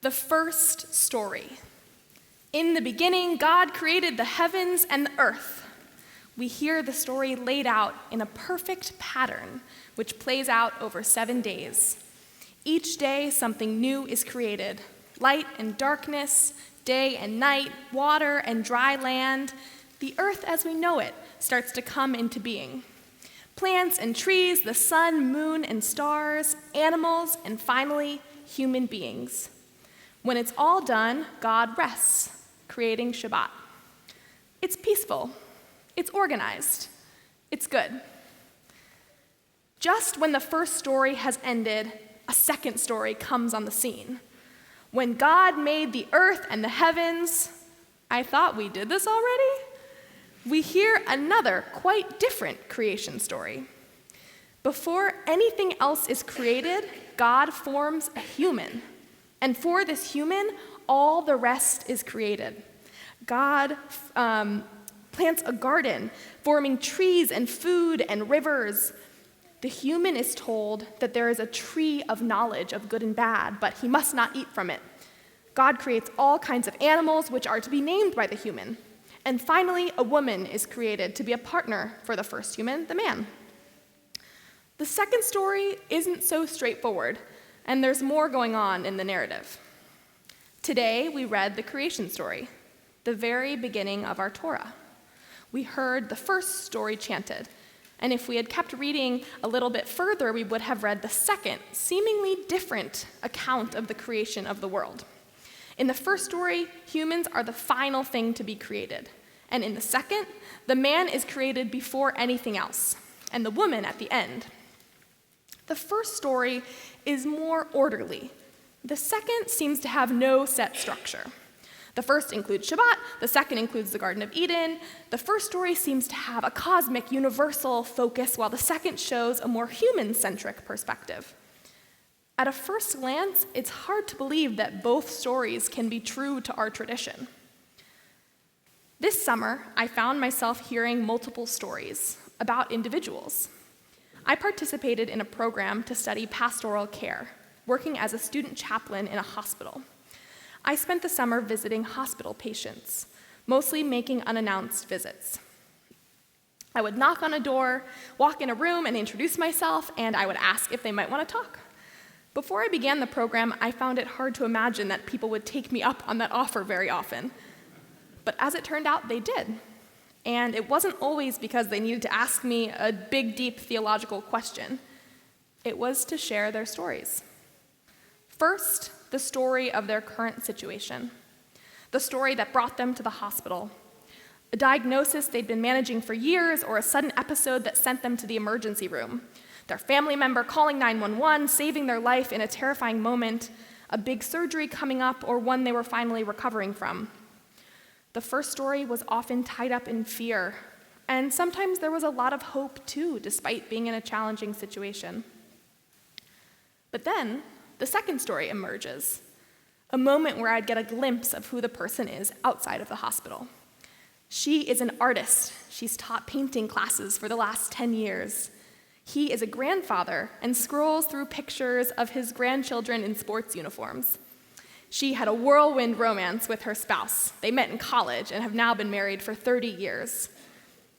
The first story. In the beginning, God created the heavens and the earth. We hear the story laid out in a perfect pattern, which plays out over 7 days. Each day, something new is created: light and darkness, day and night, water and dry land. The earth as we know it starts to come into being. Plants and trees, the sun, moon, and stars, animals, and finally, human beings. When it's all done, God rests, creating Shabbat. It's peaceful. It's organized. It's good. Just when the first story has ended, a second story comes on the scene. When God made the earth and the heavens, I thought we did this already? We hear another, quite different creation story. Before anything else is created, God forms a human. And for this human, all the rest is created. God plants a garden, forming trees and food and rivers. The human is told that there is a tree of knowledge of good and bad, but he must not eat from it. God creates all kinds of animals which are to be named by the human. And finally, a woman is created to be a partner for the first human, the man. The second story isn't so straightforward, and there's more going on in the narrative. Today, we read the creation story, the very beginning of our Torah. We heard the first story chanted, and if we had kept reading a little bit further, we would have read the second, seemingly different account of the creation of the world. In the first story, humans are the final thing to be created. And in the second, the man is created before anything else, and the woman at the end. The first story is more orderly. The second seems to have no set structure. The first includes Shabbat, the second includes the Garden of Eden. The first story seems to have a cosmic, universal focus, while the second shows a more human-centric perspective. At a first glance, it's hard to believe that both stories can be true to our tradition. This summer, I found myself hearing multiple stories about individuals. I participated in a program to study pastoral care, working as a student chaplain in a hospital. I spent the summer visiting hospital patients, mostly making unannounced visits. I would knock on a door, walk in a room, and introduce myself, and I would ask if they might want to talk. Before I began the program, I found it hard to imagine that people would take me up on that offer very often. But as it turned out, they did. And it wasn't always because they needed to ask me a big, deep theological question. It was to share their stories. First, the story of their current situation, the story that brought them to the hospital, a diagnosis they'd been managing for years, or a sudden episode that sent them to the emergency room, their family member calling 911, saving their life in a terrifying moment, a big surgery coming up, or one they were finally recovering from. The first story was often tied up in fear, and sometimes there was a lot of hope too, despite being in a challenging situation. But then, the second story emerges, a moment where I'd get a glimpse of who the person is outside of the hospital. She is an artist. She's taught painting classes for the last 10 years. He is a grandfather and scrolls through pictures of his grandchildren in sports uniforms. She had a whirlwind romance with her spouse. They met in college and have now been married for 30 years.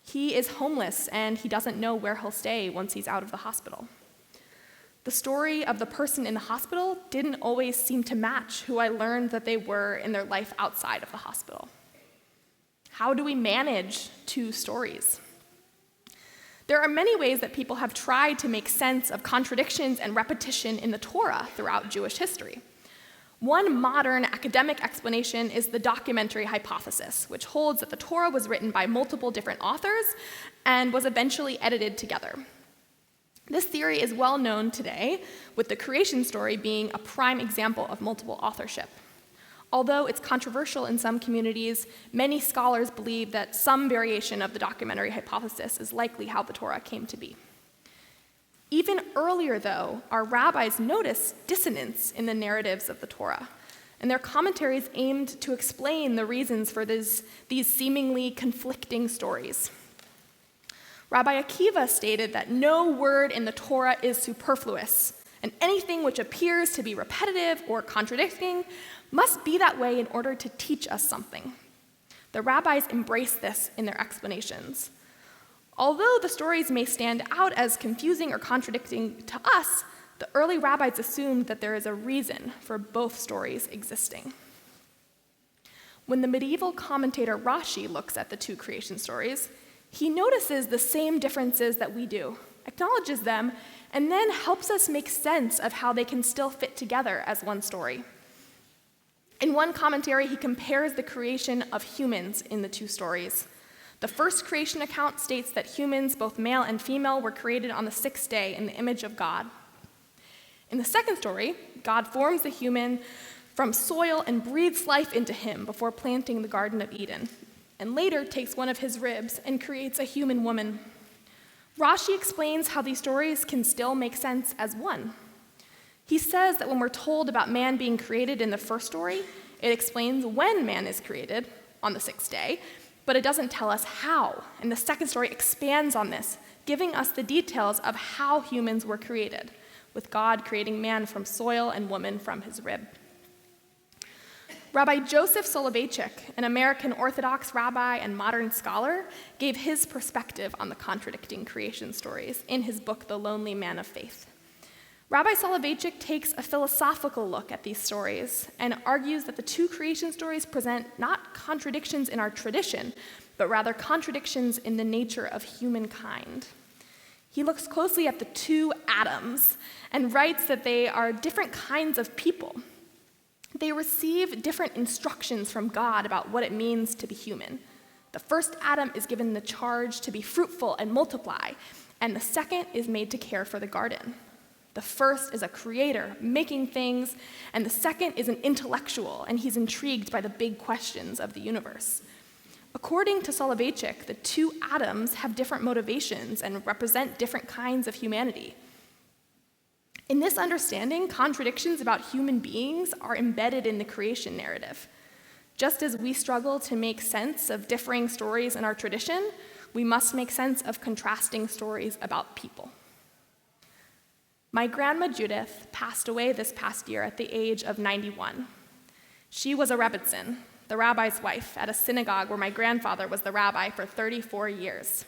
He is homeless, and he doesn't know where he'll stay once he's out of the hospital. The story of the person in the hospital didn't always seem to match who I learned that they were in their life outside of the hospital. How do we manage two stories? There are many ways that people have tried to make sense of contradictions and repetition in the Torah throughout Jewish history. One modern academic explanation is the documentary hypothesis, which holds that the Torah was written by multiple different authors and was eventually edited together. This theory is well known today, with the creation story being a prime example of multiple authorship. Although it's controversial in some communities, many scholars believe that some variation of the documentary hypothesis is likely how the Torah came to be. Even earlier, though, our rabbis noticed dissonance in the narratives of the Torah, and their commentaries aimed to explain the reasons for these seemingly conflicting stories. Rabbi Akiva stated that no word in the Torah is superfluous, and anything which appears to be repetitive or contradicting must be that way in order to teach us something. The rabbis embrace this in their explanations. Although the stories may stand out as confusing or contradicting to us, the early rabbis assumed that there is a reason for both stories existing. When the medieval commentator Rashi looks at the two creation stories, he notices the same differences that we do, acknowledges them, and then helps us make sense of how they can still fit together as one story. In one commentary, he compares the creation of humans in the two stories. The first creation account states that humans, both male and female, were created on the sixth day in the image of God. In the second story, God forms the human from soil and breathes life into him before planting the Garden of Eden, and later takes one of his ribs and creates a human woman. Rashi explains how these stories can still make sense as one. He says that when we're told about man being created in the first story, it explains when man is created, on the sixth day, but it doesn't tell us how. And the second story expands on this, giving us the details of how humans were created, with God creating man from soil and woman from his rib. Rabbi Joseph Soloveitchik, an American Orthodox rabbi and modern scholar, gave his perspective on the contradicting creation stories in his book, The Lonely Man of Faith. Rabbi Soloveitchik takes a philosophical look at these stories and argues that the two creation stories present not contradictions in our tradition, but rather contradictions in the nature of humankind. He looks closely at the two Adams and writes that they are different kinds of people. They receive different instructions from God about what it means to be human. The first Adam is given the charge to be fruitful and multiply, and the second is made to care for the garden. The first is a creator, making things, and the second is an intellectual, and he's intrigued by the big questions of the universe. According to Soloveitchik, the two Adams have different motivations and represent different kinds of humanity. In this understanding, contradictions about human beings are embedded in the creation narrative. Just as we struggle to make sense of differing stories in our tradition, we must make sense of contrasting stories about people. My grandma Judith passed away this past year at the age of 91. She was a Rebbitzin, the rabbi's wife, at a synagogue where my grandfather was the rabbi for 34 years.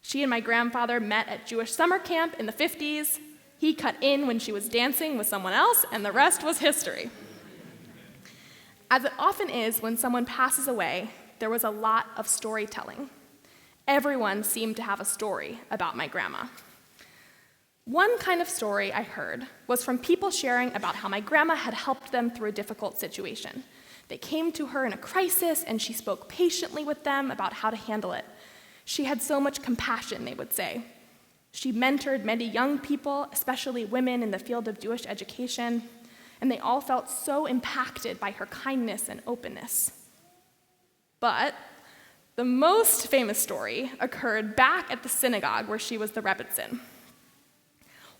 She and my grandfather met at Jewish summer camp in the 50s. He cut in when she was dancing with someone else, and the rest was history. As it often is when someone passes away, there was a lot of storytelling. Everyone seemed to have a story about my grandma. One kind of story I heard was from people sharing about how my grandma had helped them through a difficult situation. They came to her in a crisis, and she spoke patiently with them about how to handle it. She had so much compassion, they would say. She mentored many young people, especially women in the field of Jewish education, and they all felt so impacted by her kindness and openness. But the most famous story occurred back at the synagogue where she was the Rebbitzin.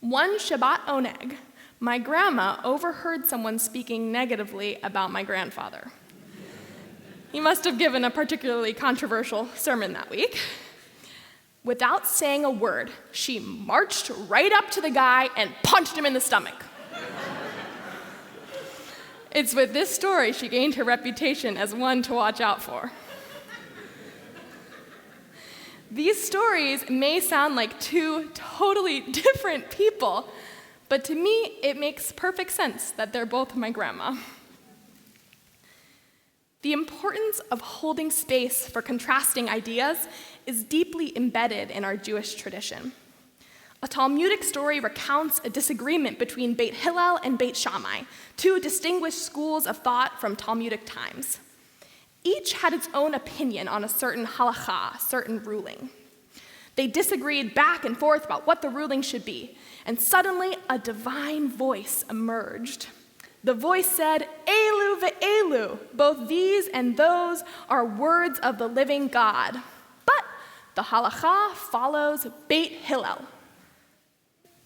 One Shabbat Oneg, my grandma overheard someone speaking negatively about my grandfather. He must have given a particularly controversial sermon that week. Without saying a word, she marched right up to the guy and punched him in the stomach. It's with this story she gained her reputation as one to watch out for. These stories may sound like two totally different people, but to me, it makes perfect sense that they're both my grandma. The importance of holding space for contrasting ideas is deeply embedded in our Jewish tradition. A Talmudic story recounts a disagreement between Beit Hillel and Beit Shammai, two distinguished schools of thought from Talmudic times. Each had its own opinion on a certain halakha, certain ruling. They disagreed back and forth about what the ruling should be, and suddenly a divine voice emerged. The voice said, "Elu ve'elu, both these and those are words of the living God." But the halakha follows Beit Hillel.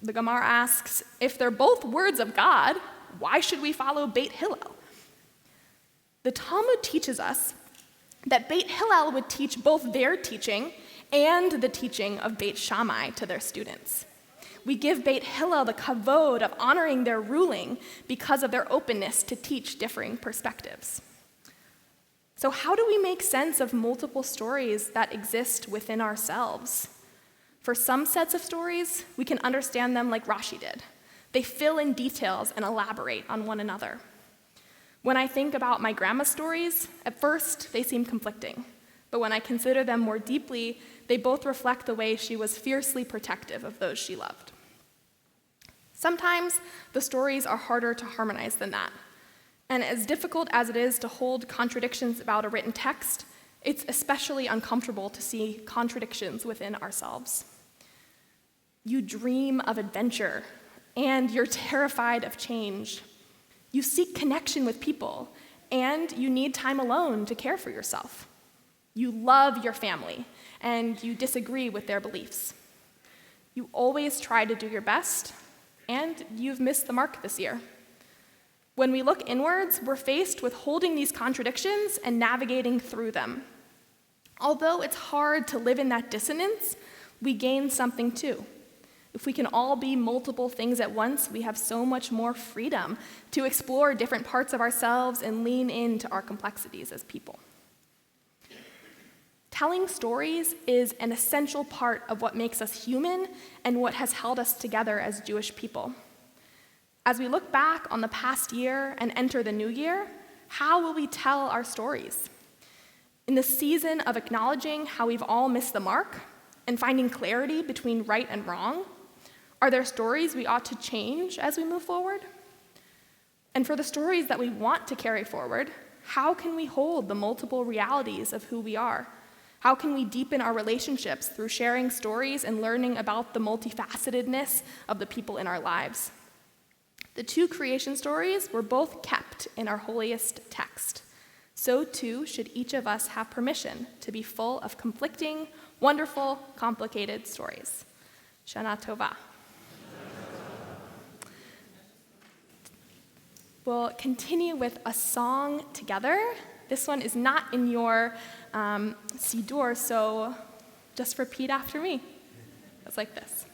The Gemara asks, if they're both words of God, why should we follow Beit Hillel? The Talmud teaches us that Beit Hillel would teach both their teaching and the teaching of Beit Shammai to their students. We give Beit Hillel the kavod of honoring their ruling because of their openness to teach differing perspectives. So how do we make sense of multiple stories that exist within ourselves? For some sets of stories, we can understand them like Rashi did. They fill in details and elaborate on one another. When I think about my grandma's stories, at first they seem conflicting, but when I consider them more deeply, they both reflect the way she was fiercely protective of those she loved. Sometimes the stories are harder to harmonize than that, and as difficult as it is to hold contradictions about a written text, it's especially uncomfortable to see contradictions within ourselves. You dream of adventure, and you're terrified of change. You seek connection with people, and you need time alone to care for yourself. You love your family, and you disagree with their beliefs. You always try to do your best, and you've missed the mark this year. When we look inwards, we're faced with holding these contradictions and navigating through them. Although it's hard to live in that dissonance, we gain something too. If we can all be multiple things at once, we have so much more freedom to explore different parts of ourselves and lean into our complexities as people. Telling stories is an essential part of what makes us human and what has held us together as Jewish people. As we look back on the past year and enter the new year, how will we tell our stories? In the season of acknowledging how we've all missed the mark and finding clarity between right and wrong, are there stories we ought to change as we move forward? And for the stories that we want to carry forward, how can we hold the multiple realities of who we are? How can we deepen our relationships through sharing stories and learning about the multifacetedness of the people in our lives? The two creation stories were both kept in our holiest text. So too should each of us have permission to be full of conflicting, wonderful, complicated stories. Shana Tova. We'll continue with a song together. This one is not in your Siddur, so just repeat after me. It's like this.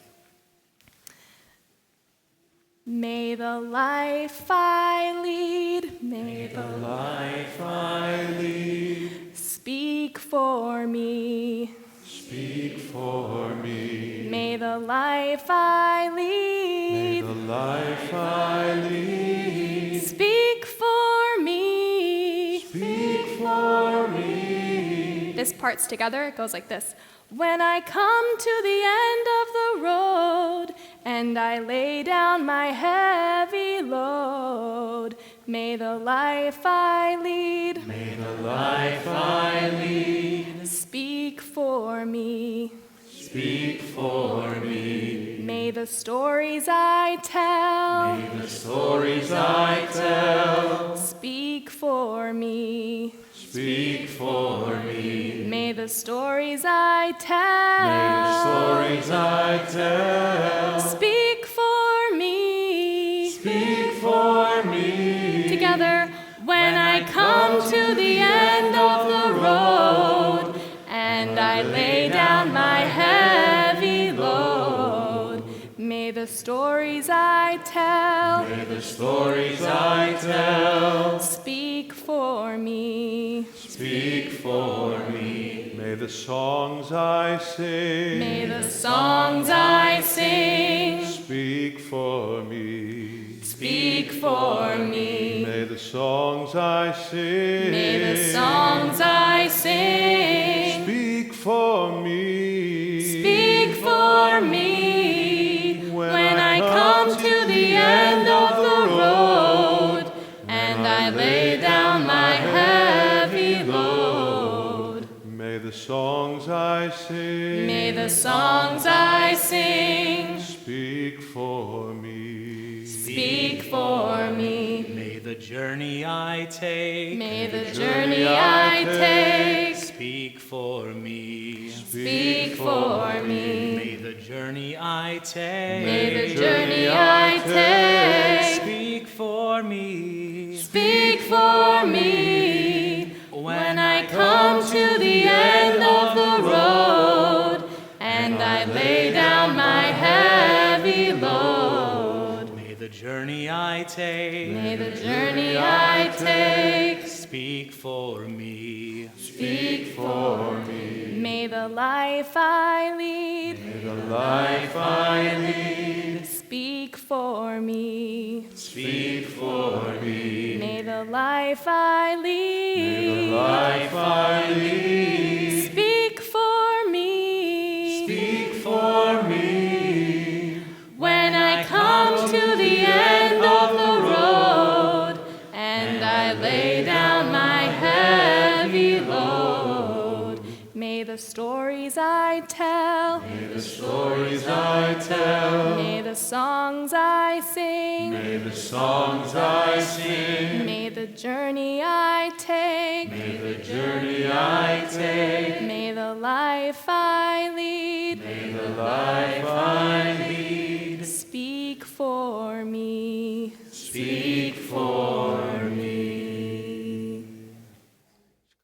May the life I lead, may the life I lead, speak for me. Speak for me. May the life I lead, may the life I lead, speak for me. Speak for me. This part's together, it goes like this. When I come to the end of the road, and I lay down my heavy load, may the life I lead, may the life I lead, speak for me. Speak for me. May the stories I tell, may the stories I tell, speak for me. Speak for me. May the stories I tell, may the stories I tell, speak for me. Speak for me. Together, when I come to the end of the road, and I lay down my heavy load, may the stories I tell, may the stories I tell, speak for me. Speak for me. May the songs I sing, may the songs I sing, speak for me. Speak for me. May the songs I sing, may the songs I sing, speak for me. Speak for me. When I come to the end of the road, and I lay down my heavy load, may the songs I sing, may the songs I sing, speak for me. Speak for me. May the journey I take, may the journey I take, speak for me. Speak for me. May the journey I take, may the journey I take, speak for me. Speak for me. When I come to the end of the road, and I lay down my heavy journey I take, May the journey I take speak for me. Speak for me. May the life I lead May the life I lead speak for me. speak for me. May the life I May the lead life I lead speak for me. speak for me. When I come to the end of the road and I lay down my heavy load, may the stories I tell, May the stories I tell, may the songs I sing, may the songs I sing, may the journey I take, may the journey I take, may the life I lead may the life I lead speak for me. speak for